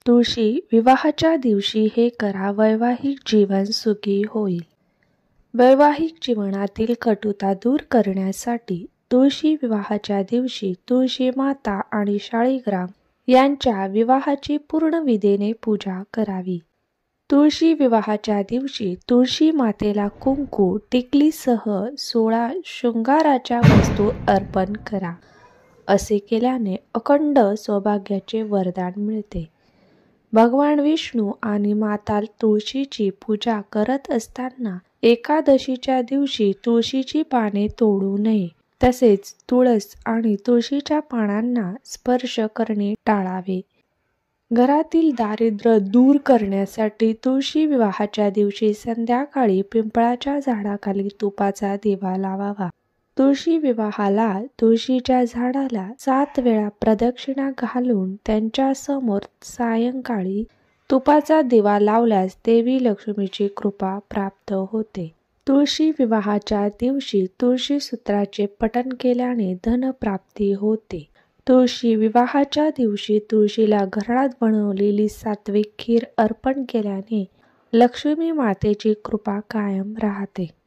तुळशी विवाहाच्या दिवशी हे करा, वैवाहिक जीवन सुखी होईल. वैवाहिक जीवनातील कटुता दूर करण्यासाठी तुळशी विवाहाच्या दिवशी तुळशी माता आणि शाळीग्राम यांच्या विवाहाची पूर्ण विधीने पूजा करावी. तुळशी विवाहाच्या दिवशी तुळशी मातेला कुंकू, टिकलीसह 16 शृंगाराच्या वस्तू अर्पण करा. असे केल्याने अखंड सौभाग्याचे वरदान मिळते. भगवान विष्णू आणि माता तुळशीची पूजा करत असताना एकादशीच्या दिवशी तुळशीची पाने तोडू नये. तसेच तुळस आणि तुळशीच्या पानांना स्पर्श करणे टाळावे. घरातील दारिद्र्य दूर करण्यासाठी तुळशी विवाहाच्या दिवशी संध्याकाळी पिंपळाच्या झाडाखाली तुपाचा दिवा लावावा. तुळशी विवाहाला तुळशीच्या झाडाला 7 वेळा प्रदक्षिणा घालून त्यांच्या समोर सायंकाळी तुपाचा दिवा लावल्यास देवी लक्ष्मीची कृपा प्राप्त होते. तुळशी विवाहाच्या दिवशी तुळशी सूत्राचे पठण केल्याने धनप्राप्ती होते. तुळशी विवाहाच्या दिवशी तुळशीला घरात बनवलेली सात्विक खीर अर्पण केल्याने लक्ष्मी मातेची कृपा कायम राहते.